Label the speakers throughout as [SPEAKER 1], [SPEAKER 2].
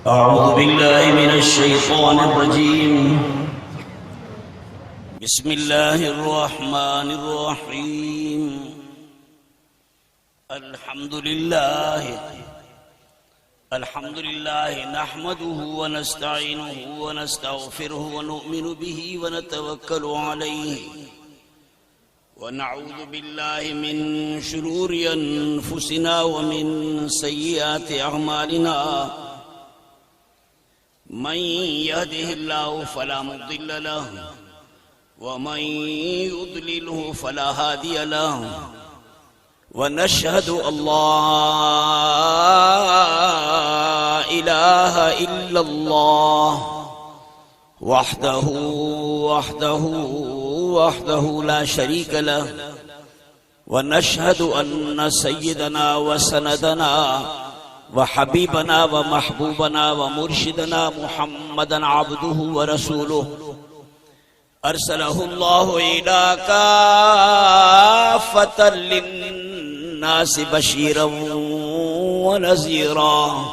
[SPEAKER 1] أعوذ بالله من الشيطان الرجيم. بسم الله الرحمن الرحيم. الحمد لله نحمده ونستعينه ونستغفره ونؤمن به ونتوكل عليه ونعوذ بالله من شرور أنفسنا ومن سيئات أعمالنا. من يهده الله فلا مضل له ومن يضلله فلا هادي له. ونشهد أن لا إله إلا الله وحده لا شريك له. ونشهد أن سيدنا وسندنا وحبيبنا ومحبوبنا ومرشدنا محمدا عبده ورسوله أرسله الله إلى كافة للناس بشيرا ونذيرا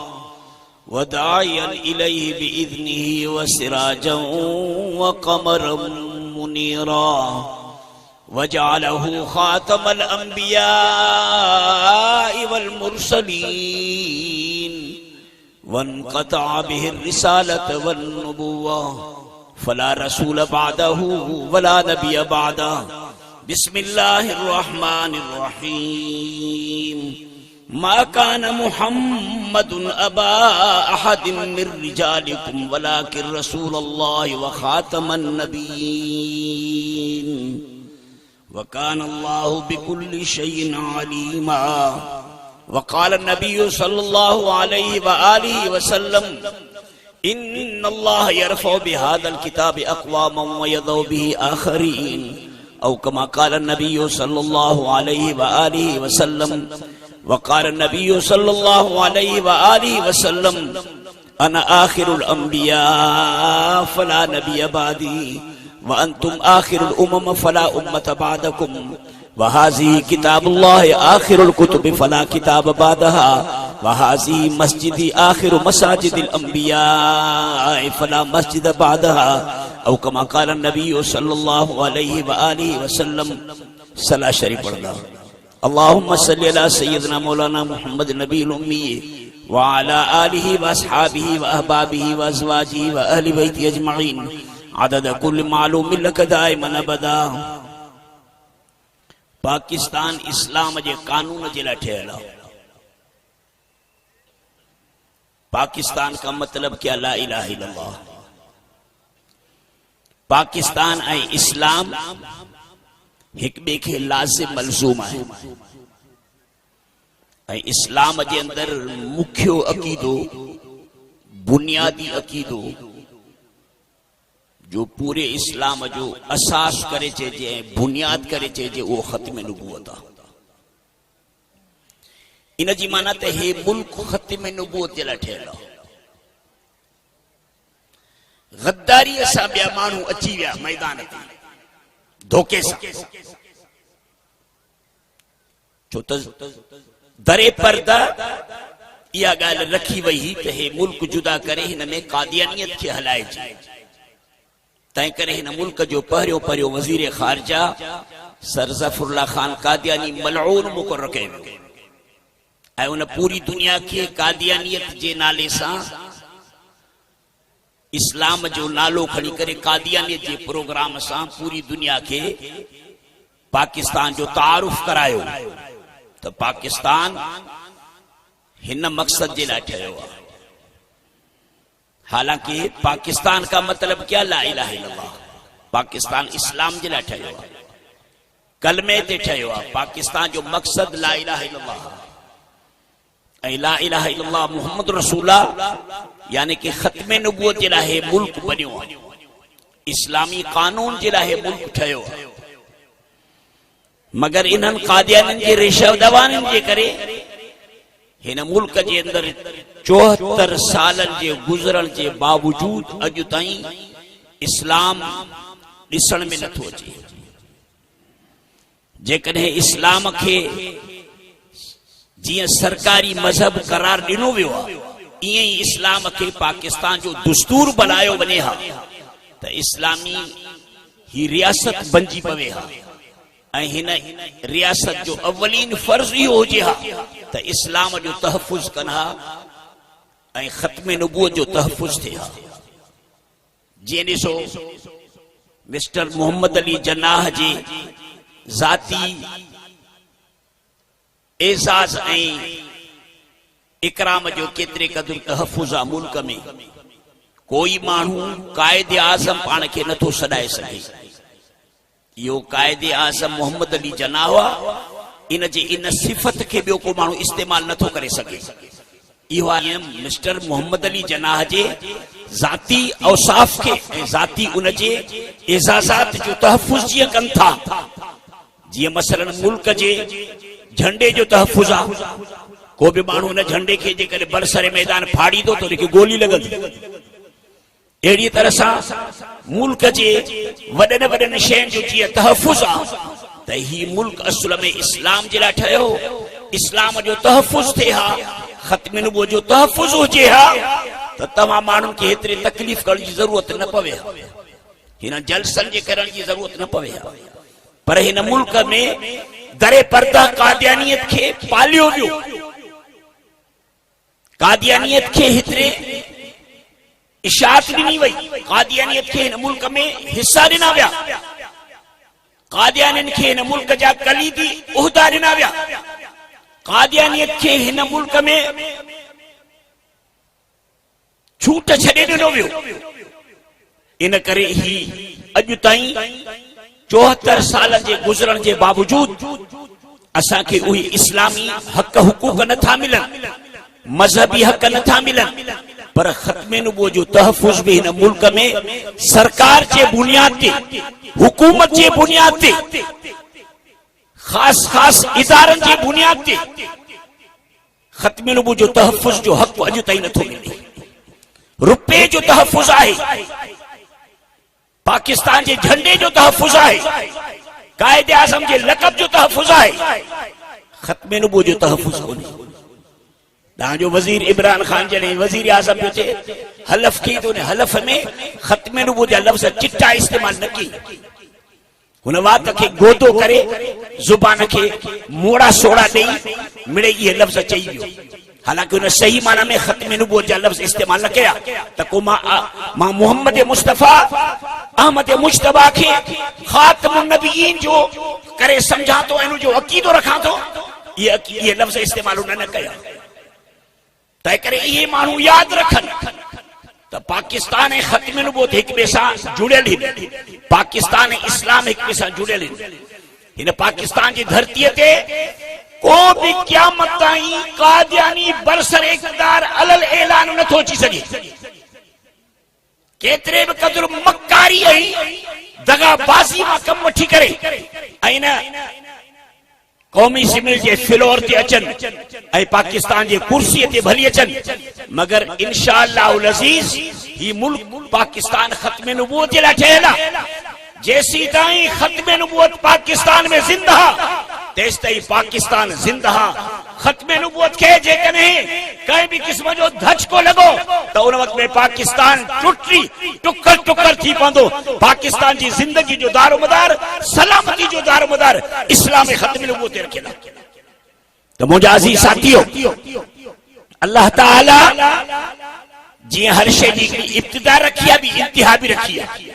[SPEAKER 1] وداعيا إليه بإذنه وسراجا وقمرا منيرا وجعله خاتم الأنبياء والمرسلين وانقطع به الرسالة والنبوة فلا رسول بعده ولا نبي بعده. بسم الله الرحمن الرحيم. ما كان محمد أبا أحد من رجالكم ولكن رسول الله وخاتم النبيين وكان الله بكل شيء عليما. وقال النبي صلى الله عليه وآله وسلم إن الله يرفع بهذا الكتاب أقواما ويضع به آخرين أو كما قال النبي صلى الله عليه وآله وسلم. وقال النبي صلى الله عليه وآله وسلم أنا آخر الأنبياء فلا نبي بعدي وأنتم آخر الأمم فلا أمة بعدكم وهذه كتاب الله آخر الكتب فلا كتاب بعدها وهذه مسجدي آخر مساجد الأنبياء فلا مسجد بعدها أو كما قال النبي صلى الله عليه وآله وسلم. صلاة شریف پڑھنا. اللهم صل على سيدنا مولانا محمد النبي الأمي وعلى آله وأصحابه وأحبابه وأزواجه وأهل بيته أجمعين عدد كل معلوم لك دائما أبدا. पाकिस्तान इस्लाम जे कानून जे लाइ ठहियल आहे. पाकिस्तान का मतलब क्या? ला इलाहा इल्लल्लाह. पाकिस्तान ऐं इस्लाम हिक ॿिए खे लाज़िम मलज़ूम आहे. ऐं इस्लाम जे अंदर मुख्य अक़ीदो बुनियादी अक़ीदो जो पूरे इस्लाम जो असास करे चइजे बुनियाद करे चइजे उहो ख़त्म नबूवत आहे. इन जी माना त हे मुल्क ख़त्म नबूवत जे लाइ ठहियल आहे. गद्दारीअ सां ॿिया माण्हू अची विया मैदान ते धोखे सां. छो त दरे पर्दा इहा ॻाल्हि रखी वई त हे मुल्क जुदा करे हिन में कादियानियत खे हलाइजे. तंहिं करे हिन मुल्क जो पहिरियों वज़ीर ख़ारजा सर ज़फ़रुल्लाह ख़ान कादियानी मलऊन मुक़रर कयो वियो ऐं उन पूरी दुनिया खे कादियानियत जे नाले सां इस्लाम जो नालो खणी करे कादियानियत जे प्रोग्राम सां पूरी दुनिया खे पाकिस्तान जो तारुफ़ करायो त पाकिस्तान हिन मक़सद जे लाइ ठहियो आहे. हालांकि पाकिस्तान का मतलब क्या? ला इलाहा इल्लल्लाह. पाकिस्तान इस्लाम जे लाइ ठहियो आहे, कलमे ते ठहियो आहे. पाकिस्तान जो मक़सद ला इलाहा इल्लल्लाह ऐं ला इलाहा इल्लल्लाह मुहम्मद रसूलुल्लाह यानी कि ख़त्म नबूवत जे लाइ हे मुल्क बनियो आहे. इस्लामी कानून जे लाइ हे मुल्क ठहियो आहे. मगर इन्हनि कादियानियुनि जे रेशव दवाननि जे करे हिन मुल्क जे अंदर 74 सालन जे गुज़रण जे बावजूद अॼु ताईं इस्लाम ॾिसण में नथो अचे. जेकॾहिं इस्लाम खे जीअं सरकारी मज़हब करार ॾिनो वियो आहे इएं ई इस्लाम के पाकिस्तान जो दस्तूर बनायो वने हा त इस्लामी ही रियासत बनजी पवे हा ऐं हिन रियासत जो अवलीन फर्ज इहो हुजे हा त इस्लाम जो तहफ़ुज़ कनि हा ऐं ख़त्म नबूवत जो तहफ़ुज़ थिए हा। जीअं ॾिसो मिस्टर मोहम्मद अली जनाह जे ज़ाती एज़ाज़ ऐं इकराम जो केतिरे क़दुरु तहफ़ुज़ आहे मुल्क में। कोई माण्हू कायदे आज़म पाण खे नथो सॾाए सघे। इहो कायदे आज़म मोहम्मद अली जनाह हुआ, इन जे इन सिफ़त खे ॿियो को माण्हू इस्तेमालु नथो करे सघे। इहो आहे मिस्टर मोहम्मद अली जनाह जे ज़ाती औसाफ़ खे ऐं ज़ाती उन जे एज़ाज़ात जो तहफ़ुज़ जीअं कनि था। जीअं मसलन मुल्क जे झंडे जो तहफ़ुज़ आहे। को भी माण्हू न झंडे खे जेकॾहिं बरसरे मैदान फाड़ी दो तो उनखे गोली लॻंदी। अहिड़ी तरह सां मुल्क जे वॾनि वॾनि शयुनि जो जीअं तहफ़ुज़ आहे त ही मुल्क असुल में इस्लाम जे लाइ ठहियो। इस्लाम जो तहफ़ुज़ थिए हा, ख़त्म नबूवत जो तहफ़ुज़ हुजे हा त तव्हां माण्हुनि खे हेतिरे तकलीफ़ करण जी ज़रूरत न पवे हा, हिन जलसनि जे करण जी ज़रूरत न पवे हा। पर हिन मुल्क में दरे पर्दा कादियानियत खे पालियो वियो। कादियानियत खे हेतिरे इशाअत ॾिनी वई। कादियानियत खे हिन मुल्क में हिस्सा ॾिना विया। कादियानियन खे हिन मुल्क जा कलीदी उहिदा ॾिना विया। कादियानियत खे हिन मुल्क में छूट छॾे ॾिनो वियो। इन करे ही अॼु ताईं 74 साल जे गुज़रण जे बावजूद असांखे उहे इस्लामी हक़ हुकूक नथा मिलनि, मजहबी हक़ नथा मिलनि। पर ख़त्म नबूवत जो तहफ़ुज़ भी हिन मुल्क में सरकार जे बुनियाद ते, हुकूमत जे बुनियाद ते, ख़ास इदारनि जे बुनियाद ते ख़त्म नबूवत जो तहफ़ुज़ जो हक़ अॼु ताईं नथो मिले। रुपए जो तहफ़ुज़ आहे, पाकिस्तान जे झंडे जो तहफ़ुज़ आहे, कायदे आज़म जे लक़ब जो तहफ़ुज़ आहे, ख़त्म नबूवत जो तहफ़ुज़ कोन्हे। तव्हांजो वज़ीर इमरान ख़ान जॾहिं वज़ीर आज़म जो थिए हलफ़ कई तो हलफ़ में ख़त्म नबूवत जा लफ़्ज़ चिटा इस्तेमालु न कई। हुन वात खे गोदो करे ज़ुबान खे मोड़ा सोड़ा ॾेई मिड़े इहे लफ़्ज़ चई वियो। हालांकि हुन सही माना में ख़त्म नबूवत जा लफ़्ज़ इस्तेमालु न कया। त को मां मोहम्मद मुस्तफ़ा अहमद मुश्तबा खे ख़ातमुन नबीयीन जो करे सम्झां थो ऐं जो अक़ीदो रखां थो, इहे लफ़्ज़ इस्तेमालु न कया। तंहिं करे इहे माण्हू यादि रखनि त पाकिस्तान ऐं ख़त्म नबूवत हिक ॿिए सां जुड़ियल आहिनि। पाकिस्तान ऐं इस्लाम हिक ॿिए सां जुड़ियल आहिनि। हिन पाकिस्तान जी धरतीअ ते को भी क़यामत ताईं कादियानी बरसरे इक़्तिदार अलल ऐलान नथो अची सघे। केतिरे बि क़दुरु मकारी ऐं दगाबाज़ी मां कमु वठी करे ऐं न क़ौमी सिमिल जे फ्लोर ते अचनि ऐं पाकिस्तान जे कुर्सीअ ते भली अचनि, मगर इंशाअल्लाहुल अज़ीज़ ही मुल्क पाकिस्तान ख़त्म नबूवत जे लाइ ठहियल आहे। जेसीं ताईं ख़त्म नबूवत पाकिस्तान में ज़िंदा तेसि ताईं पाकिस्तान ज़िंदा। ख़त्म नबूवत खे जेकॾहिं कंहिं बि क़िस्म जो धचको लॻो त उन वक़्त में पाकिस्तान टुटी टुकर टुकर थी पवंदो। पाकिस्तान जी ज़िंदगी जो दारोमदार, सलामती जो दारोमदार इस्लाम ख़त्म नबूवत ते रखियल आहे। त मुंहिंजा अज़ीज़ साथियो, अल्लाह ताला जीअं हर शइ जी हिकिड़ी इब्तिदा रखी आहे, ॿी इंतिहा बि रखी आहे।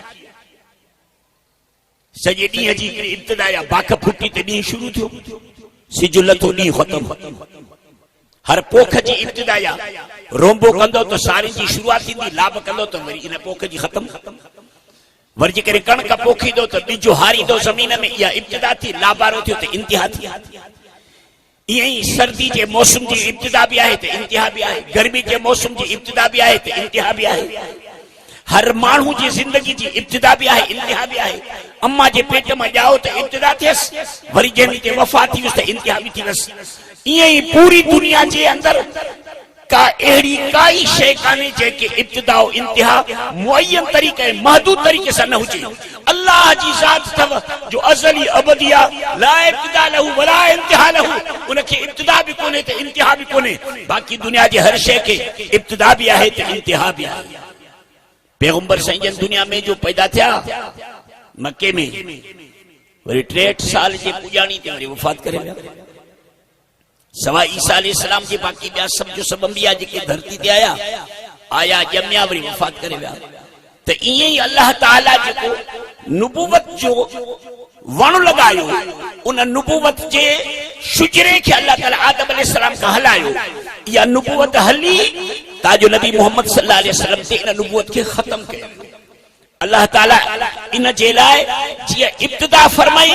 [SPEAKER 1] सॼे ॾींहं जी हिकिड़ी इब्तिदा या बाक फुटी ते ॾींहुं शुरू थियो, सिज लथो ॾींहुं ख़तमु। हर पोख जी इब्तिदा या रोंबो कंदो त सारिन जी शुरूआत थींदी, लाभ कंदो त वरी इन पोख जी ख़तमु। वरी जेकॾहिं कणक पोखींदो त ॿिजो हारींदो ज़मीन में, इहा इब्तिदा थी। लाभारो थियो त इंतिहा थी। ईअं ई सर्दी जे मौसम जी इब्तिदा बि आहे त इंतिहा बि आहे, गर्मी जे मौसम जी इब्तिदा बि आहे त इंतिहा बि आहे। हर माण्हू जी ज़िंदगी जी इब्तिदा बि आहे, इंतिहा बि आहे। अम्मा जे पेट में ॼाओ त इब्तिदा थियसि, वरी जंहिं ते वफ़ात थी वियुसि त इंतिहा बि थी वियसि। ईअं ई पूरी दुनिया जे अंदरि का अहिड़ी काई शइ कान्हे जेके इब्तिदा ऐं इंतिहा मुअय्यन तरीक़े महदूद तरीक़े सां न हुजे। अल्लाह जी ज़ात अथव जो अज़ली अबदी आहे, ला इब्तिदा लहू वला इंतिहा लहू, उनखे इब्तिदा बि कोन्हे त इंतिहा बि कोन्हे। बाक़ी दुनिया जी हर शइ खे इब्तिदा बि आहे त इंतिहा बि आहे। पैगंबर साईं जन दुनिया में जो पैदा थिया मके में, वरी 63 साल जे पुॼाणी ते वरी वफ़ात करे विया। सवाइ ईसा अलैहिस्सलाम जे बाक़ी ॿिया सभु जो सभु अंबिया जेके धरती ते आया ॼमिया वरी वफ़ात करे विया। त ईअं ई अल्लाह ताला जेको नुबुवत जो वण लॻायो, उन नुबुवत जे शुजरे खे अल्लाह ताला आदम अलैहिस्सलाम खां हलायो। इहा नुबुवत हली ताजो नबी मोहम्मद सल्लल्लाहु अलैहि वसल्लम ते इन नुबुवत खे ख़त्म कयो। अल्लाह ताला इन जे लाइ जीअं इब्तिदा फरमाई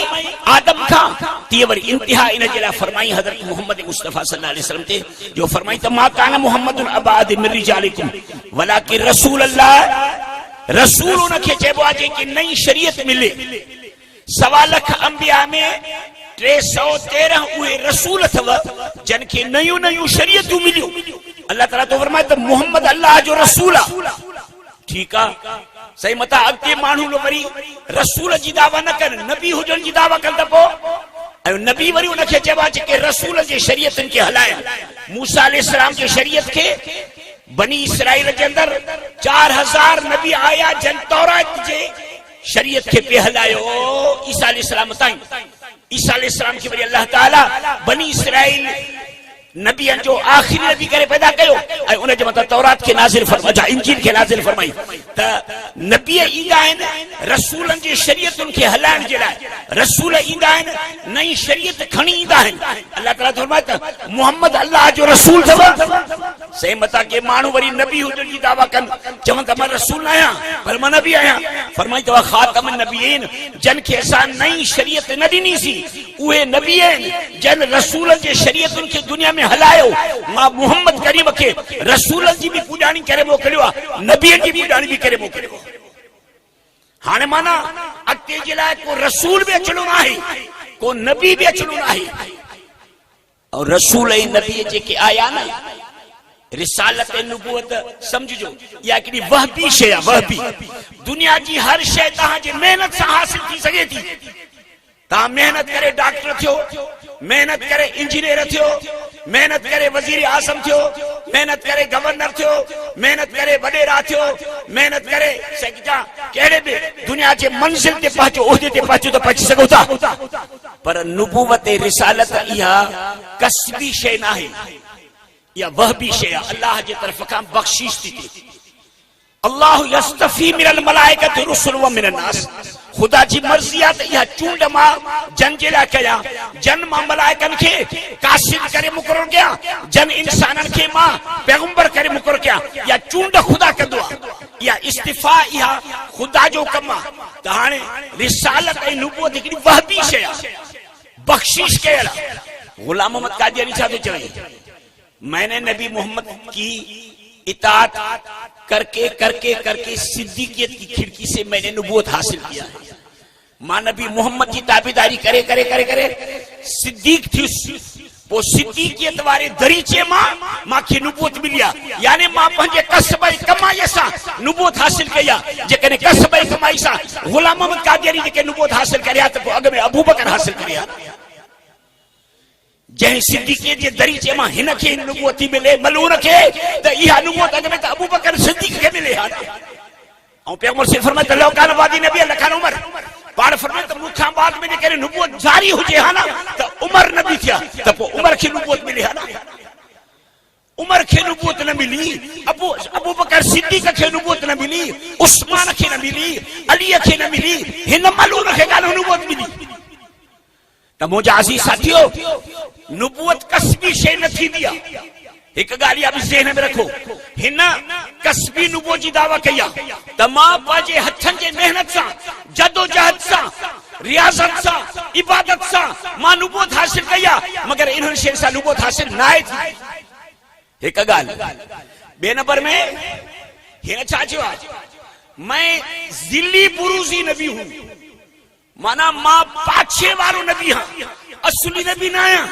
[SPEAKER 1] आदम खां, तीअं वरी इंतिहा इन जे लाइ फरमाई हज़रत मोहम्मद मुस्तफ़ा सल्लल्लाहु अलैहि वसल्लम ते, जो फरमाई त मा कान मोहम्मदुन अबा अहदिन मिन रिजालिकुम वलाकिन रसूल अल्लाह। रसूल उनखे चइबो आहे जेकी नई शरीयत मिले। 1.25 लख अंबिया में 313 उहे रसूल अथव जिन खे नयूं नयूं शरीयतूं मिलियूं। अल्लाह ताला तो फरमाए त मोहम्मद अल्लाह जो रसूल आहे। ठीकु आहे, सही मता अॻिते माण्हू वरी रसूल जी दावा न कनि, नबी हुजण जी दावा कनि त पोइ ऐं नबी वरी उनखे चइबो आहे जेके रसूल जे शरीयतनि खे हलाइनि। मूसा अलैहिस्सलाम जे शरीयत खे बनी इसराइल जे अंदर 4000 नबी आया जन तौरात जे शरीयत खे पे हलायो ईसा अलैहिस्सलाम ताईं। ईसा अलैहिस्सलाम खे वरी अल्लाह ताला बनी इसराइल नबियन जो आखिरी नबी करे पैदा कयो ऐं उन जे मथां तौरात खे नाज़िल फरमाया, इंजील खे नाज़िल फरमाई। त नबी ईंदा आहिनि रसूलनि जे शरीयतुनि खे हलाइण जे लाइ। रसूल ईंदा आहिनि नई शरीयत खणी ईंदा आहिनि। अल्लाह ताला फरमाए त मोहम्मद अल्लाह जो रसूल अथव। सही मता के माण्हू वरी नबी हुजण जी दावा कनि, चवनि त मां रसूल न आहियां पर मां नबी आहियां। फरमाई त ख़ातम नबीन, जन खे असां नई शरीयत न ॾिनीसीं उहे नबी आहिनि जन रसूलनि जे शरीयतुनि खे दुनिया में हलायो। मां मोहम्मद करीम खे रसूलनि जी बि पुॼाणी करे मोकिलियो आहे, नबीअ जी पुॼाणी बि करे मोकिलियो। हाणे माना अॻिते जे लाइ को रसूल बि अचणो न आहे, को नबी बि अचणो न आहे। ऐं रसूल ऐं नबी जेके आया न, रिसालत ऐं नुबुवत समझो इहा हिकिड़ी वहबी शइ आहे। वहबी दुनिया जी हर शइ तव्हांजी महिनत सां हासिल थी सघे थी। तव्हां महिनत करे डॉक्टर थियो, महिनत करे इंजीनियर थियो, महिनत करे वज़ीर आज़म थियो, महिनत करे गवर्नर थियो, महिनत करे वडेरा थियो, महिनत करे कहिड़े बि दुनिया जे मंज़िल ते पहुचो, उहिदे ते पहुचो त पहुची सघो था। पर नुबुवत ऐं रिसालत इहा कसबी शइ न आहे, इहा वहबी शइ आहे। अल्लाह जे तरफ़ खां बख़्शिश थी थिए। अल्लाह यस्तफ़ी मिनल मलाइकति रुसुलन व मिनन नास। खुदा जी मर्ज़ी आहे त इहा चूंड मां जन जे लाइ कयां, जन मां मलाइकनि खे कासिद करे मुक़ररु कयां, जन इंसाननि खे मां पैगंबर करे मुक़ररु कयां। इहा चूंड ख़ुदा कंदो आहे, इहा इस्तिफ़ा इहा ख़ुदा जो कमु आहे। त हाणे रिसालत ऐं नुबुवत हिकिड़ी वहबी शइ आहे, बख़्शिश कयल आहे। ग़ुलाम मोहम्मद कादियानी छा थो चवे, मैंने नबी मोहम्मद की इताअत करके करके करके सिद्दीकियत की खिड़की से मैंने नुबुवत हासिल किया है। मां नबी मोहम्मद की ताबेदारी करे करे करे करे सिद्दीक थी, वो सिद्दीकियत वारे दरीचे मांखे नुबुवत मिली आहे। यानी मां पंहिंजे कसब ऐं कमाईअ सां नुबुवत हासिल कई आहे। जेकॾहिं कसब ऐं कमाई सां ग़ुलाम मोहम्मद कादियानी जेके नुबुवत हासिल करे आहे त पोइ अॻ में अबू बकर हासिल करे आहे। जंहिं सिद्दीक़ीअ जे दरीचे मां हिन खे नुबुवत थी मिले मलून खे, त इहा नुबुवत अॻ में त अबू बकर सिद्दीक़ खे मिले हा। ऐं पैगंबर से फरमाए त लौ कान बादी नबी लखान उमर, पाण फरमाए त मूंखां बाद में जेकॾहिं नुबुवत जारी हुजे हा न त उमर नबी थिया, त पोइ उमर खे नुबुवत मिले हा न। उमर खे नुबुवत न मिली, अबू बकर सिद्दीक़ खे नुबुवत न मिली, उस्मान खे न मिली, अलीअ खे न मिली, हिन मलून खे कान नुबुवत मिली। त मुंहिंजा अज़ीज़ साथियो, नुबुवत कसबी शइ न थींदी आहे। हिकु ॻाल्हि इहा बि ज़हन में रखो, हिन कसबी नुबुवत जी दावा कई आहे त मां पंहिंजे हथनि जे महिनत सां, जदोजहद सां, रियाज़त सां, इबादत सां मां नुबुवत हासिल कई आहे, मगर इन्हनि शयुनि सां नुबुवत हासिल न आहे थी। हिकु ॻाल्हि ॿिए नंबर में हिन छा चयो आहे, मैं ज़िली बुरूज़ी नबी हूं, माना मां पाछे वारो नबी हां, असली नबी न आहियां।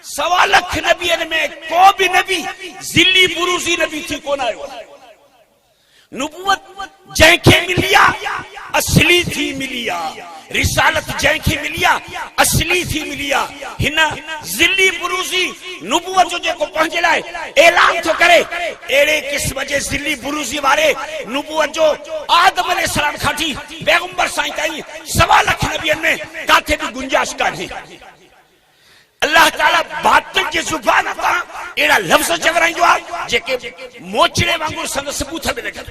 [SPEAKER 1] सवा लख नबियन में को भी नबी ज़िल्ली बुरूज़ी नबी थी कोन आयो। नुबुवत जंहिंखे मिलिया असली थी मिलिया, रिसालत जंहिंखे मिलिया असली थी मिलिया। हिन ज़िल्ली बुरूज़ी नुबुवत जो जेको पंहिंजे लाइ ऐलान थो करे, अहिड़े क़िस्म जे ज़िल्ली बुरूज़ी वारे नुबुवत जो आदम अलैहिस्सलाम खां वठी पैगंबर साईं ताईं सवा लख नबियन में काथे बि गुंजाइश कान्हे। अल्लाह ताला बातिल जी ज़ुबान तां अहिड़ा लफ़्ज़ चवराईंदो आहे जेके मोचड़े वांगुरु संदसि सबूत में लॻनि।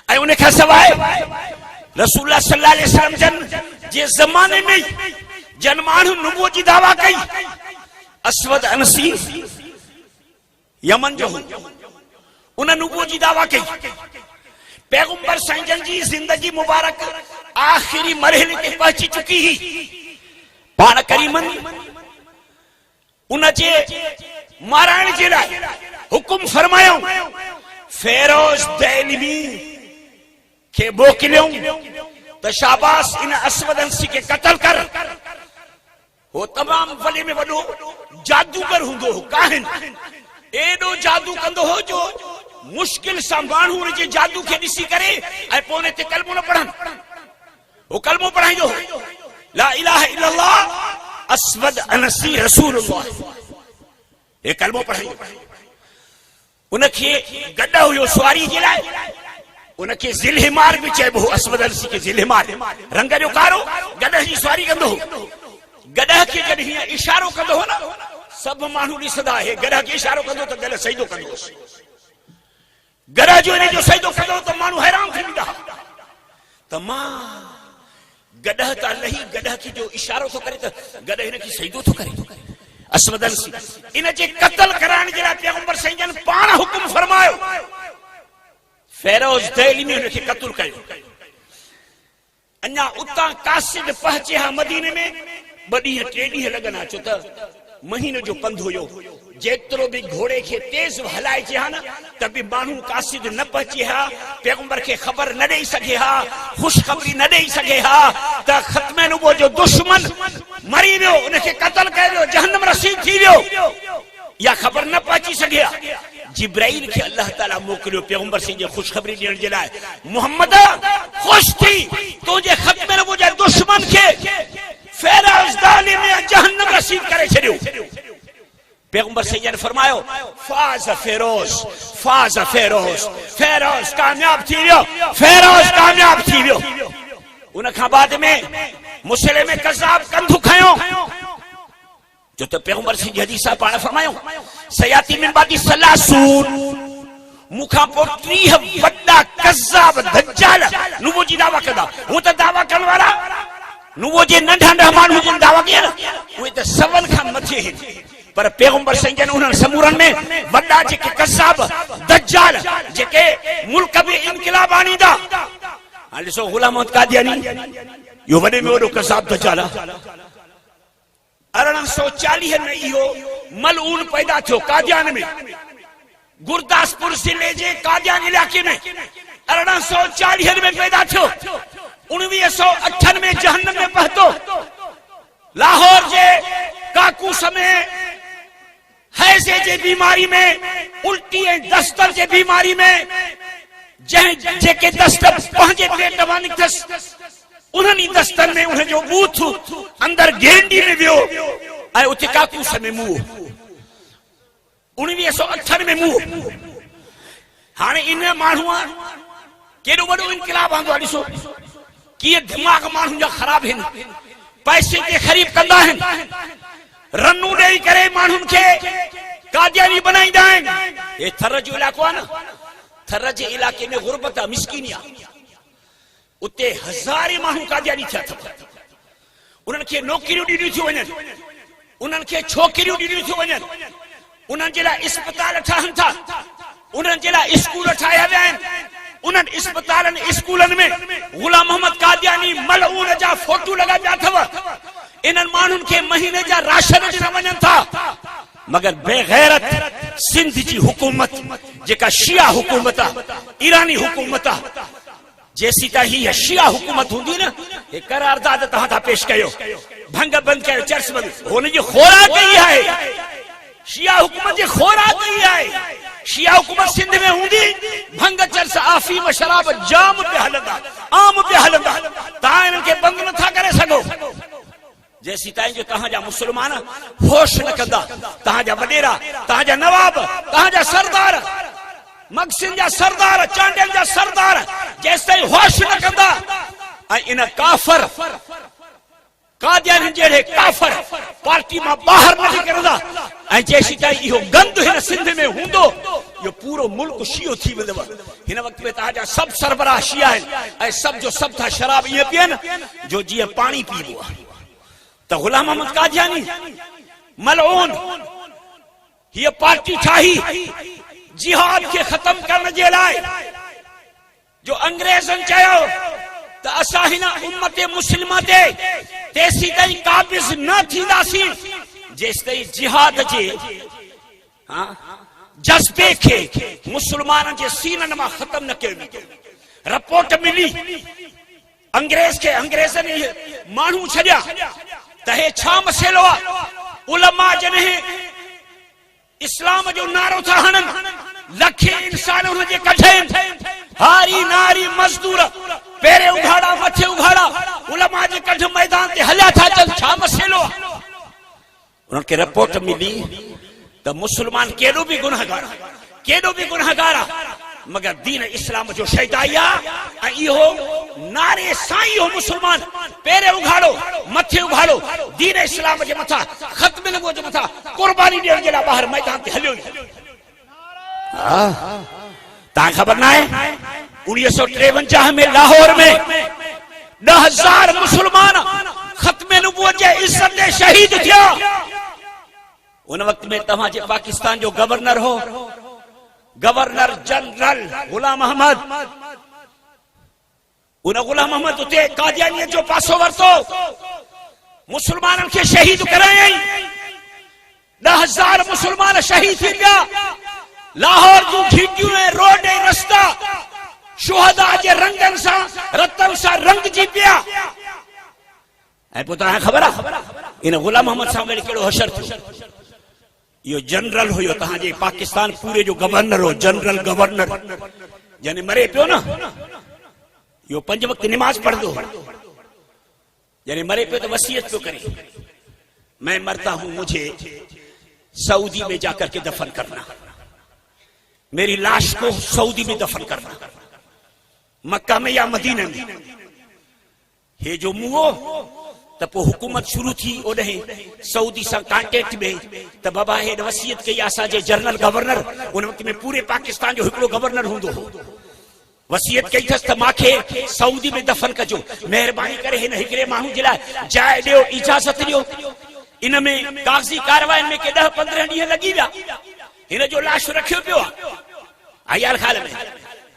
[SPEAKER 1] ऐं उन खां सवाइ रसूलुल्लाह सल्लल्लाहु अलैहि वसल्लम जन जे ज़माने में जन माण्हू नुबुवत जी दावा कई, असवद अनसी यमन जो उन नुबुवत जी दावा कई। पैगंबर साईं जन जी ज़िंदगी मुबारक आखिरी मरहले ते पहुची चुकी ही। पाण करीमन उन जे मारण जे लाइ हुकुम फरमायो, फेरोज दैलवी के मोकिलियो त शाबाश इन असवद अंसी के कत्ल कर। वो तमाम वले में वडो जादूगर हुंदो हो, काहिन एडो जादू कंदो हो जो मुश्किल सां माण्हू उन जे जादू के ॾिसी करे ऐं पोइ उन ते कलमो न पढ़नि। वो कलमो पढ़ाईंदो हो, ला इलाहा इल्लल्लाह असवद अनसी रसूलुल्लाह, ये कलमो पढ़ाईंदो। उनखे गॾ हुयो सवारी जे लाइ, उनखे ज़िलहिमार भी चइबो हो। असवद अनसी के ज़िलहिमार, रंग जो कारो, गॾ जी सवारी कंदो हो। गॾ खे जॾहिं हीअं इशारो कंदो हो न, सभु माण्हू ॾिसंदा, हे गॾ खे इशारो कंदो त गॾ सजदो कंदो। गॾ जो इन जो सजदो कंदो त माण्हू हैरान थी वेंदा त मां गॾ त लही गॾ खे जो इशारो थो करे त गॾ हिन खे सजदो थो करे। असवद अनसी इन जे कत्ल कराइण जे लाइ पैगंबर साईं जन पाण हुकुम फरमायो, फेरोज दैलवी उनखे कत्ल कयो। अञा उतां कासिद पहुचे हा मदीने में 2 ॾींहं 3 ॾींहं लॻना, छो त महीने जो पंधु हुयो। जेतिरो भी घोड़े के तेज हलाइजे हा न त बि माण्हू कासिद न पहुचे हा, पैगंबर खे ख़बर न ॾेई सघे हा, ख़ुशख़बरी न ॾेई सघे हा त ख़त्मे नुबुवत जो दुश्मन मरी वियो, उनखे कत्ल कयो वियो, जहन्नम रसीद थी वियो, या ख़बर न पहुची सघे हा। जिब्राइल के अल्लाह ताला मोकिलियो पैगंबर से ख़ुशख़बरी ॾियण जे लाइ, मोहम्मद ख़ुश थी तुंहिंजे ख़त्मे नुबुवत जे दुश्मन खे फेरोज ज़ालिम में जहन्नम रसीद करे छॾियो। पैगंबर सही ने फरमायो, फाज़ फेरोज, फाज़ फेरोज, फेरोज कामयाब थी वियो, फेरोज कामयाब थी वियो। उन खां बाद में मुसलमान कज़ाब कंधु खयो, जो तो पैगंबर सही जी हदीस पाण फरमायो, सयाती मिन बादी सलासून, मुखा पो 30 वड्डा कज़ाब दज्जाल नुबुवत जी दावा कंदा। हूं त दावा करण वारा नुबुवत जे नंढा नंढा माण्हू जिन दावा कया न, उहे त सवन खां मथे आहिनि, पर पैगंबर साईं जन उन्हनि समूरनि में वॾा जेके कज़ाब दज्जाल जेके मुल्क में इनकलाब आणींदा। हाणे ॾिसो गुलाम मोहम्मद कादियानी, इहो वॾे में वॾो कज़ाब दज्जाल आहे। 1840 में इहो मलऊन पैदा थियो कादियान में, गुरदासपुर जिले जे कादियान इलाके में 1840 में पैदा थियो। 1908 में जहन्नम में पहुतो। लाहौर जे काकूस में हैज़े जे बीमारी में, उल्टी ऐं दस्तर जे बीमारी में, जेके दस्तर पंहिंजे पेट मां निकतसि, उन्हनि दस्तर में उन जो बूथ अंदर गेंडी में वियो ऐं उते काकूस में मुंहुं। 1908 में मुंहुं। हाणे इन माण्हूअ केॾो वॾो इनकलाब आंदो आहे। ॾिसो कीअं दिमाग़ माण्हुनि जा ख़राब आहिनि, पैसे ते ख़रीद कंदा आहिनि, रनू ॾेई करे माण्हुनि खे कादियानी बनाईंदा आहिनि। हे थर जो इलाइक़ो आहे न, थर जे इलाइक़े में गुरबत आहे, मिसकीनी आहे, उते हज़ारे माण्हू कादियानी थिया अथव। उन्हनि खे नौकरियूं ॾिनियूं थियूं वञनि, उन्हनि खे छोकिरियूं ॾिनियूं थियूं वञनि, उन्हनि जे लाइ इस्पताल ठहनि था, उन्हनि जे लाइ स्कूल ठाहिया विया आहिनि। उन्हनि इस्पतालनि स्कूलनि में गुलाम मोहम्मद कादियानी मलऊन जा फोटू लॻा पिया अथव। इन्हनि माण्हुनि खे महीने जा राशन ॾिना वञनि था, मगर बेगैरत सिंध जी हुकूमत जेका शिया हुकूमत आहे, ईरानी हुकूमत आहे, जेसी ताईं हीअ शिया हुकूमत हूंदी न, हे करारदाद तव्हां था पेश कयो। भंग बंद कर चर्च बंद होने जी खोराक ही है शिया हुकूमत जी खोराक ही है शिया हुकूमत सिंध में हूंदी भंग चर्च आफीम शराब जाम पे हलंदा आम पे हलंदा तव्हां इन्हनि खे बंद नथा करे सघो जैसी ताईं जो तव्हां जा मुसलमान होश न कंदा तव्हां जा वडेरा तव्हां जा नवाब तव्हां जा सरदार मगसिन जा सरदार चांडियल जा सरदार जेस ताईं होश न कंदा ऐं इन काफर कादियान जहिड़े काफर पार्टी मां ॿाहिरि न निकिरंदा ऐं जेसी ताईं इहो गंद हिन सिंध में हूंदो इहो पूरो मुल्क शियो थी वेंदव हिन वक़्त में तव्हांजा सभु सरबराह शिया आहिनि ऐं सभु जो सभु था शराब ईअं पीअनि जो जीअं पाणी पीबो आहे त गुलाम अहमद कादियानी मलऊन हीअ पार्टी ठाही जिहाद खे ख़त्म करण जे लाइ जो अंग्रेज़नि चयो त असां हिन उम्मत मुस्लिमा ते तेसी ताईं काबिज़ न थींदासीं जेसि ताईं जिहाद जे जज़्बे खे मुसलमाननि जे सीननि मां ख़त्म न कयो वेंदो रिपोर्ट मिली अंग्रेज़नि माण्हू छॾिया त हे छा मसइलो आहे उलमा जॾहिं इस्लाम जो नारो था हणनि लखे इंसान हुन जे कढे हारी नारी मज़दूर पेरे उघाड़ा मथे उघाड़ा उलमा जे कढ मैदान ते हलिया था अचनि छा मसइलो आहे उन्हनि खे रिपोर्ट मिली त मुसलमान केॾो बि गुनहगार आहे मगर दीन इस्लाम जो शैदाई आहे ऐं इहो नारे सां इहो मुसलमान पेरे उघाड़ो मथे उघाड़ो दीन इस्लाम जे मथां ख़त्म नबूवत जे मथां कुर्बानी ॾियण जे लाइ ॿाहिरि मैदान ते हलियो तव्हां ख़बर न आहे 1953 में लाहौर में 10,000 मुसलमान ख़त्म नबूवत जे इज़्ज़त ते शहीद थिया उन वक़्त में तव्हांजे पाकिस्तान जो गवर्नर हो गवर्नर जनरल गुलाम अहमद उन गुलाम अहमद उते कादियानियत जो पासो वरतो मुसलमाननि खे शहीद करायई 10,000 मुसलमान शहीद थी विया लाहौर जूं घिटियूं ऐं रोड ऐं रस्ता शुहदा जे रंगनि सां रतन सां रंगजी पिया ऐं पोइ तव्हांखे ख़बर आहे इन गुलाम अहमद सां गॾु कहिड़ो हशर थियो यो जनरल हुयो तव्हांजे पाकिस्तान पूरे जो गवर्नर हो जनरल गवर्नर जने मरे पियो न यो 5 वक्त नमाज पढ़दो जने मरे पियो तो वसीयत पियो करे मैं मरता हूं मुझे सऊदी में जाकर के दफन करना मेरी लाश को सऊदी में दफन करना मक्का में या मदीने में हे जो मुओ त पोइ हुकूमत शुरू थी ओॾे सऊदी सां कॉन्टेक्ट में त बाबा हे वसीयत कई असांजे जनरल गवर्नर उन वक़्त में पूरे पाकिस्तान जो हिकिड़ो गवर्नर हूंदो हो वसीयत कई अथसि त मूंखे सऊदी में दफन कजो महिरबानी करे हिन हिकिड़े माण्हू जे लाइ जाइ ॾियो इजाज़त ॾियो इन में कागज़ी कार्रवाई में के 10-15 ॾींहं लॻी विया हिन जो लाश रखियो पियो आहे यार ख़्याल में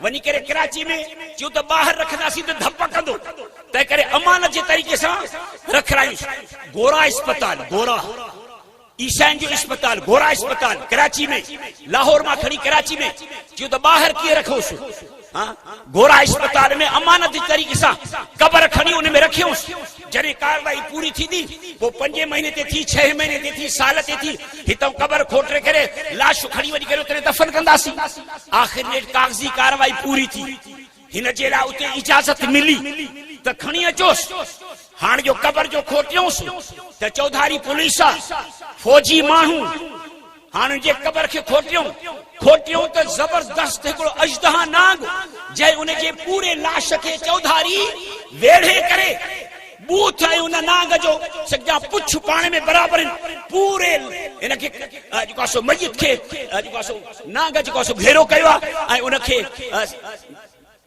[SPEAKER 1] वञी करे कराची में चयो त ॿाहिरि रखंदासीं त धप कंदो तंहिं करे अमानत जे तरीक़े सां रखायूं गोरा अस्पताल गोरा ईशान जो अस्पताल गोरा अस्पताल कराची में लाहौर मां खणी कराची में चयो त ॿाहिरि कीअं रखोसि गोरा अस्पताल में अमानत जे तरीक़े सां कबर खणी उन में रखियोसि जॾहिं कार्रवाई पूरी थींदी पोइ 5 महीने ते थी 6 महीने ते थी साल ते थी हितां कबर खोटे करे लाश खणी वञी करे उते दफन कंदासीं आख़िर में कागज़ी कार्रवाई पूरी थी हिन जे लाइ उते इजाज़त मिली त खणी अचोसि हाणे जो कबर जो खोटियोसि त चौधारी पुलिस फौजी माण्हू हाणे जे कबर खे खोटियूं त जबरदस्त हिकिड़ो अजदहा नांग जंहिं उन जे पूरे लाश खे चौधारी वेढ़े करे बूथ ऐं उन नांग जो सॼा पुछ पाण में बराबरि पूरे इन खे जेको आहे सो मयत खे जेको आहे सो नांग जेको आहे सो घेरो कयो आहे ऐं उन खे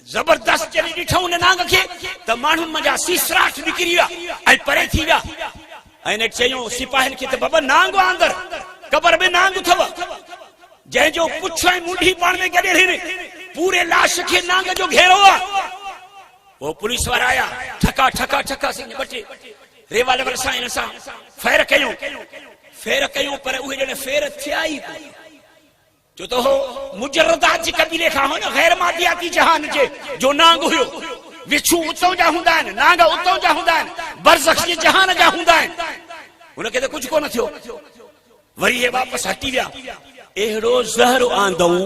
[SPEAKER 1] जबरदस्त जॾहिं ॾिठो उन नांग खे त माण्हुनि मंझा सीसराट निकिरी विया ऐं परे थी विया ऐं चयूं सिपाहियुनि खे त बाबा नांग आहे अंदरि कबर में नांग अथव जंहिंजो पुछ ऐं मुंडी पाण में गॾे रही पूरे लाश खे नांग जो घेरो आहे वो पुलिस वारा आया ठका ठका ठका सिंह बटे रिवाल्वर सां इन सां फेर कयूं पर उहे ॼण फेर थिया ई जो तो हो मुजर्रदात जे कबीले खां हो न गैर मादियाती जहान जे जो नांग हुयो विछू उतो जा हूंदा आहिनि, नांग उतो जा हूंदा आहिनि, बरज़ख जे जहान जा हूंदा आहिनि। उनखे त कुझु कोन थियो, वरी हे वापसि हटी विया। अहिड़ो ज़हर आंदऊं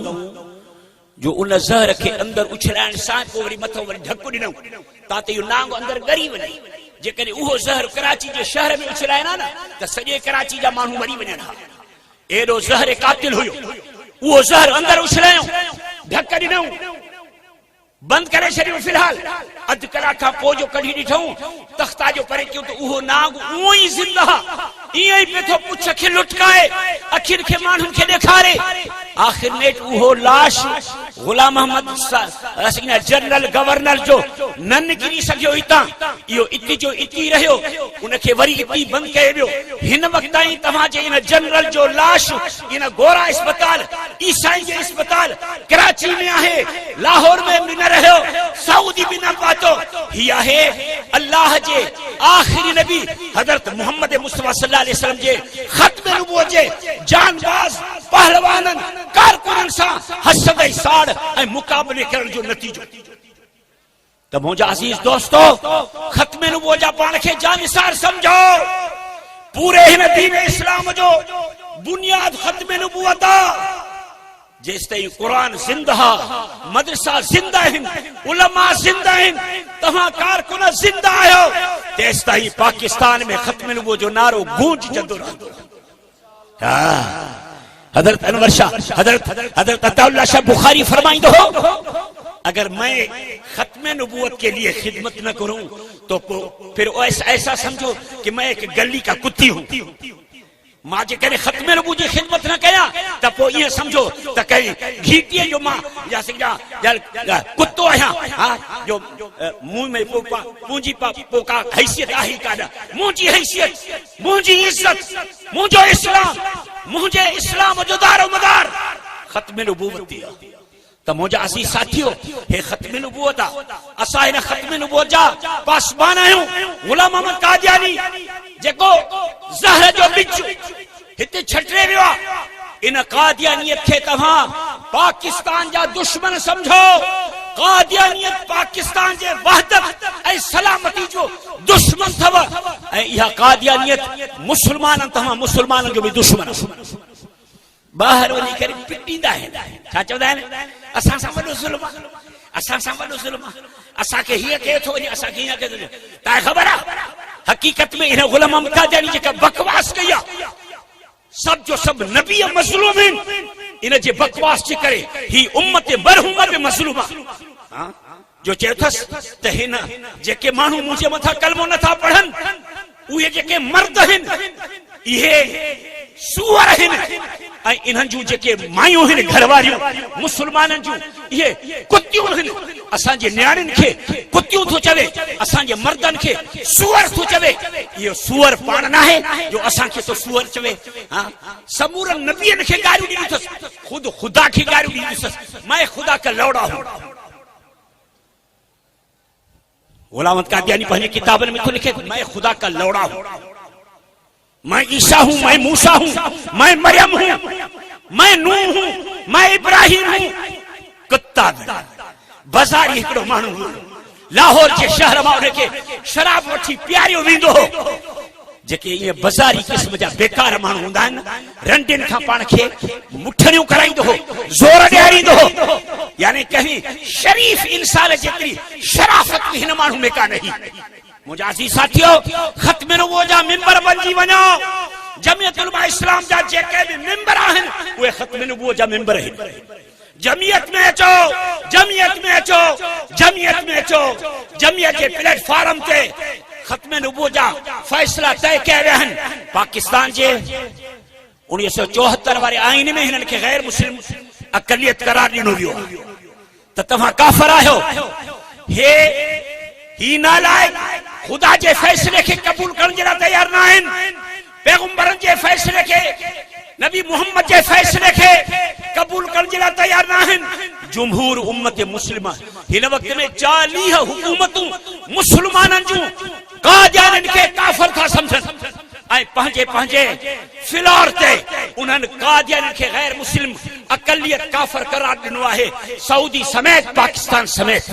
[SPEAKER 1] जो उन ज़हर खे अंदरि उछलाइण सां पोइ वरी मथो वरी ढकु ॾिनऊं ताते इहो नांग अंदरि ॻरी वञे। जेकॾहिं उहो ज़हर कराची जे शहर में उछलाइनि हा न त सॼे कराची जा माण्हू मरी वञनि हा। एॾो ज़हर कातिल हुयो। उहो ज़हर अंदरि उछलायूं, ढक ॾिनऊं, बंदि करे छॾियूं। फ़िलहाल अधु कलाक खां पोइ जो कढी ॾिठऊं, तख़्ता जो परे कयूं त उहो नांग उहो ई ज़िंदा, ईअं ई पियो थो पुछ खे लुटकाए, अखियुनि खे माण्हुनि खे ॾेखारे। आख़िर में उहो लाश गुलाम अहमद जनरल गवर्नर जो न निकिरी सघियो हितां, इहो इति जो इति रहियो, उनखे वरी इति बंदि कयो वियो। हिन वक़्त ताईं तव्हांजे इन जनरल जो लाश इन गोरा अस्पताल, ईसाई जे अस्पताल कराची में आहे, लाहौर में बि न रहियो, सऊदी बि न पातो। हीअ आहे अल्लाह जे आख़िरी नबी हज़रत मोहम्मद मुस्तफ़ा सल्लल्लाहु अलैहि वसल्लम जे ख़त्म नबूवत जे जानबाज़ पहलवाननि कारकुननि सां हसद ऐं साड़ ऐं मुक़ाबले करण जो नतीजो। त मुंहिंजा अज़ीज़ दोस्तो, ख़त्म नबूवत जा पाण खे जानिसार सम्झो। पूरे हिन दीन इस्लाम जो बुनियाद ख़त्म नबूवत आहे। जेसिताईं क़ुरान ज़िंदा, मदरसा ज़िंदा आहिनि, उलमा ज़िंदा आहिनि, तव्हां कारकुन ज़िंदा आहियो, तेसिताईं पाकिस्तान में ख़त्म नबूवत जो नारो गूंजजंदो रहंदो। हज़रत अनवर शाह, हज़रत अताउल्लाह शाह बुखारी फरमाइंदो हो, अगर मैं ख़त्म नबूवत के लिए खिदमत न करूं तो फिर ऐसा समझो कि मैं एक गली का कुत्ती हूं। मां जेकॾहिं ख़त्म नबूवत जी खिदमत न कयां त पोइ ईअं सम्झो त कहीं घीटीअ जो मां या कुत्तो आहियां, जो मुंहुं में मुंहिंजी पोका हैसियत आहे कान। मुंहिंजी हैसियत, मुंहिंजी इज़त, मुंहिंजो इस्लाम, मुंहिंजे इस्लाम जो दारो मदार ख़त्म नबूवत थी आहे। त मुंहिंजा असीं साथियो, हे ख़त्म नबूवत आहे। असां हिन ख़त्म नबूवत जा पासबान आहियूं। गुलाम अहमद कादियानी जेको ज़हर जो बिज हिते छटरे वियो आहे, इन कादियानियत खे तव्हां पाकिस्तान जा दुश्मन सम्झो। कादियानियत पाकिस्तान जे वहदत ऐं सलामती जो दुश्मन अथव, ऐं इहा कादियानियत मुस्लमान, तव्हां मुस्लमाननि जो बि दुश्मन। ॿाहिरि वञी करे पिटींदा आहिनि, छा चवंदा आहिनि, असां सां वॾो ज़ुल्म आहे, असां सां वॾो ज़ुल्म आहे, असांखे हीअं कयो थो वञे, असांखे हीअं कयो थो वञे। तव्हांखे ख़बर आहे हक़ीक़त में हिन गुलाम अहमद कादियानी जेका बकवास कई आहे, सब जो सब नबी मज़लूम आहिनि। इन जे बकवास जे करे ही उम्मत मरहूमा बि मज़लूम आहे। जो चयोथसि त हिन जेके माण्हू मुंहिंजे मथां कलमो नथा पढ़नि, उहे जेके मर्द आहिनि इहे सूअर आहिनि, ऐं इन्हनि जूं जेके मायूं आहिनि घरवारियूं मुस्लमाननि जूं, इहे कुतियूं आहिनि। असांजे नियाणियुनि खे कुतियूं थो चवे, असांजे मर्दनि खे सूअर थो चवे। इहो सूअर पाण न आहे जो असांखे तो सूअर चवे। समूरनि नबियनि खे गारियूं ॾिनियूं अथसि, ख़ुदि ख़ुदा खे गारियूं ॾिनियूं अथसि। मैं ख़ुदा का लौड़ा हूं। गुलाम अहमद कादियानी पंहिंजी किताबनि में थो लिखे, मैं ख़ुदा का लौड़ा हूं, मैं ईसा हूं, मैं मूसा हूं, मैं मरियम हूं, मैं नूह हूं, मैं इब्राहिम हूं। कुत्ता बाज़ारी हिकिड़ो माण्हू हो, लाहौर जे शहर मां उनखे शराब वठी पियारियो वेंदो हो। जेके इहे बाज़ारी क़िस्म जा बेकार माण्हू हूंदा आहिनि, रंडियुनि खां पाण खे मुठड़ियूं कराईंदो हो, ज़ोर ॾियारींदो हो। यानी कहीं शरीफ इंसान जेतिरी शराफ़त हिन माण्हू में कान हुई। मुंहिंजा अज़ीज़ साथियो, ख़त्म नबूवत जा मिंबर बणिजी वञो। जमियत उलमा इस्लाम जा जेके बि मिंबर आहिनि उहे ख़त्म नबूवत जा मिंबर आहिनि। जमियत में अचो, जमियत में अचो, जमियत में अचो। जमियत जे प्लेटफॉर्म ते ख़त्म नबूवत जा फ़ैसिला तय कया विया आहिनि। पाकिस्तान जे 1974 वारे आइन में हिननि खे गैर मुस्लिम अक़लियत करार ॾिनो वियो त तव्हां काफ़िर आहियो। हे ही नालायक ख़ुदा जे फ़ैसिले खे क़बूल करण जे लाइ तयार न आहिनि। पैगंबरनि जे फ़ैसिले खे, नबी मोहम्मद जे फ़ैसिले खे क़बूल करण जे लाइ तयार न आहिनि। जमहूर उम्मत मुस्लिमा हिन वक़्त में 40 हुकूमतूं मुस्लमाननि जूं कादियानियुनि खे काफ़िर था सम्झनि। ऐं पंहिंजे पंहिंजे फिलौर ते उन्हनि कादियानी खे गैर मुस्लिम अकलियत काफर करार ॾिनो आहे, सऊदी समेत पाकिस्तान समेत।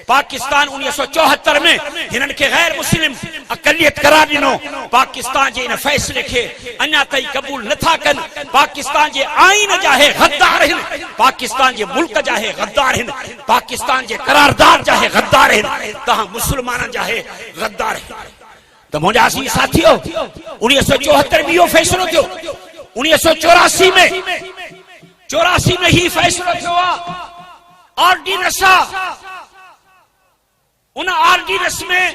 [SPEAKER 1] पाकिस्तान 1974 में हिननि खे गैर मुस्लिम अकलियत करार ॾिनो। पाकिस्तान जे इन फैसले खे अञा ताईं क़बूल नथा कनि। पाकिस्तान जे आइन जा हे गद्दार आहिनि, पाकिस्तान जे मुल्क जा हे गद्दार आहिनि, पाकिस्तान जे करारदाद जा हे गद्दार आहिनि, तव्हां मुस्लमाननि जा हे गद्दार आहिनि। तो मुझा साथियों 1974 में यो फैसलो थियो, 1984 में ही फैसलो थियो। ऑर्डिनेंस उन ऑर्डिनेंस में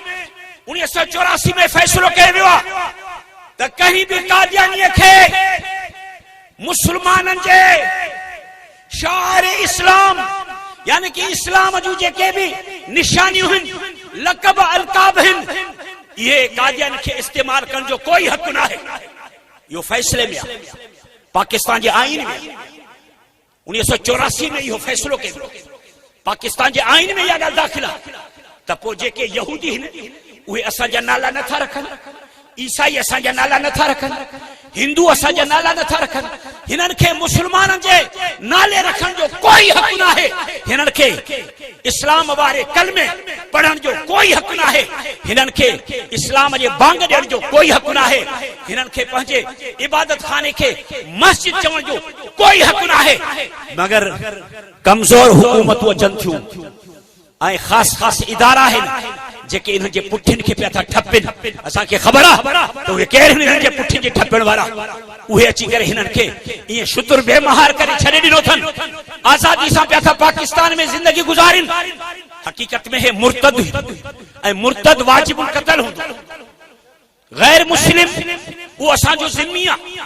[SPEAKER 1] 1984 में फैसलो कयो वियो त कहीं भी कादियानी खे मुसलमानन जे शार इस्लाम यानी कि इस्लाम जो जेके भी निशानियूं आहिनि, लक़ब अलकाब आहिनि, ये कादियान के इस्तेमाल करने जो कोई हक ना है। यो फैसले में पाकिस्तान के आइन में 1984 में यो फैसलो के पाकिस्तान के आइन में यह दाखिला तपो जेके यहूदी उहे असांजा नाला नथा रखनि, ईसाई असांजा नाला नथा रखनि, हिंदू असांजा नाला नथा रखनि, हिननि खे मुसलमाननि जे नाले रखण जो कोई हक न आहे। हिननि खे इस्लाम वारे कलमे पढ़ण जो कोई हक न आहे। हिननि खे इस्लाम जे बांग ॾियण जो कोई हक न आहे। हिननि खे पंहिंजे इबादत खाने खे मस्जिद चवण जो कोई हक न आहे। मगर कमज़ोर हुकूमतूं अचनि थियूं ऐं ख़ासि ख़ासि इदारा आहिनि जेके इन्हनि जे पुठियुनि खे पिया था ठपिनि। असांखे ख़बर आहे त उहे केरु आहिनि हिननि जे पुठियुनि जे ठपण वारा। उहे अची करे हिननि खे ईअं शुतुर बेमहार करे छॾे ॾिनो अथनि। आज़ादी सां पिया था पाकिस्तान में ज़िंदगी गुज़ारिन। हक़ीक़त में हे मुर्तद ऐं मुर्तद वाजिबुल क़त्ल हूंदो। गैर मुस्लिम उहो असांजो ज़िम्मी आहे,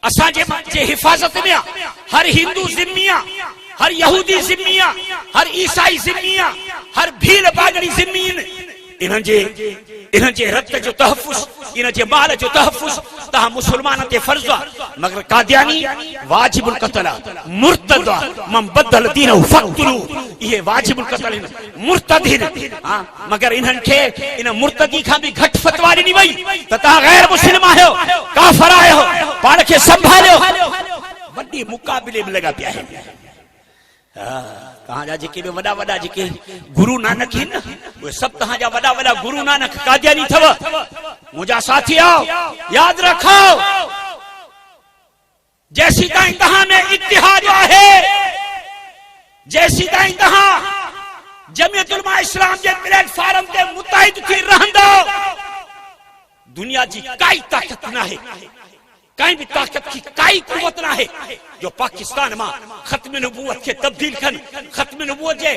[SPEAKER 1] असांजे हिफ़ाज़त में आहे। हर हिंदू ज़िम्मी आहे, हर यहूदी ज़िम्मी आहे, हर ईसाई ज़िम्मी आहे, हर भील बागड़ी ज़िम्मी आहिनि। इन्हनि जे रत जो तहफ़ुज़, इन जे माल जो तहफ़ुज़ तव्हां मुसलमान ते फ़र्ज़ आहे। मगर कादियानी वाजिबुल क़त्ल आहे, मुर्तद आहे। मन बदल दीनहु फ़क़्तुलू, इहे वाजिबुल क़त्ल आहिनि, मुर्तद आहिनि। मगर इन्हनि खे इन मुर्तदी खां बि घटि फतवा ॾिनी वई त तव्हां गैर मुस्लिम आहियो, काफ़िर आहियो, पाण खे संभालियो। वॾी मुक़ाबिले में लॻा पिया आहिनि। तव्हांजा जेके बि वॾा वॾा जेके गुरु नानक आहिनि न, उहे सभु तव्हांजा वॾा वॾा गुरु नानक कादियानी अथव। मुंहिंजा साथी आओ, यादि रखो, जैसी ताईं तव्हां में इत्तिहाद आहे, जैसी ताईं तव्हां जमीयत उलमा इस्लाम जे प्लेटफॉर्म ते मुतहिद थी रहंदो, दुनिया जी काई ताक़त न आहे, कहीं भी ताकत की काई कुवत ना है जो पाकिस्तान में खत्म नबूवत के तब्दील कर, खत्म नबूवत जे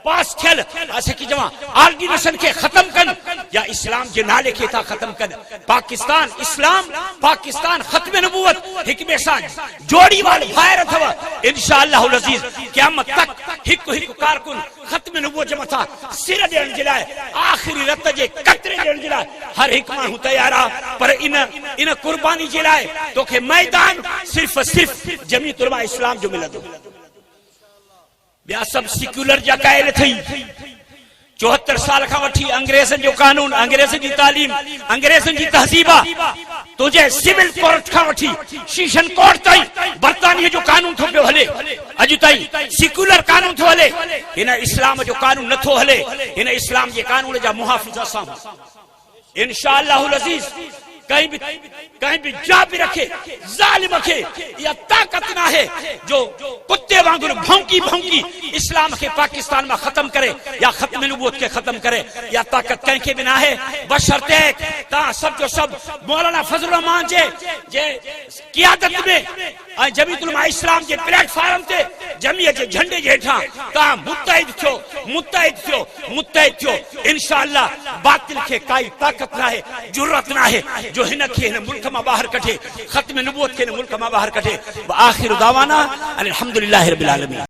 [SPEAKER 1] पास थियल ऐसे की जमा ऑर्डिनेशन के खत्म कर या इस्लाम जे नाले के था खत्म कर। पाकिस्तान इस्लाम, पाकिस्तान खत्म नबूवत हिक में सां जोड़ी वाल भायर अथव। इंशाअल्लाह अज़ीज क़यामत तक हिक हिक कारकुन खत्म नबूवत जे मथा सिर ॾियण जे लाइ, आख़िरी रत जे कतरे ॾियण जे लाइ हर हिक माण्हू तयार आहे। पर इन कुर्बानी जे लाइ तोखे मैदान सिर्फ़ जमीयत उलमा इस्लाम जो मिलंदो। ॿिया सभु सिक्युलर जा क़ाइल थई। 74 साल खां वठी अंग्रेज़नि जो कानून, अंग्रेज़नि जी तालीम, अंग्रेज़नि जी तहज़ीब आहे। तुझे सिविल कोर्ट खां वठी शीशन कोर्ट ताईं बर्तानिया जो कानून थो पियो हले। अॼु ताईं सिक्युलर कानून थो हले, हिन इस्लाम जो कानून नथो हले। हिन इस्लाम जे कानून जा मुहाफ़िज़ असां इंशाअल्लाह अज़ीज़। कहीं भी जा भी रखे जालिम के या ताकत ना है जो कुत्ते वांगुर भौंकी भौंकी इस्लाम के पाकिस्तान में खत्म करे या खत्म नबूवत के खत्म करे। या ताकत कहीं के बिना है बशर्ते ता सब जो सब मौलाना फजल रहमान जे क़ियादत में जमीयत उलमा इस्लाम के प्लेटफॉर्म ते जमीयत जे झंडे जे हेठां ता मुत्तहिद थियो इंशाअल्लाह। बातिल के काई ताकत ना है, जुर्रत ना है जो हिन खे हिन मुल्क मां ॿाहिरि कढे, खत्म नबूवत खे हिन मुल्क मां ॿाहिरि कढे। आख़िर दावाना अल्हम्दुलिल्लाहि रब्बिल आलमीन।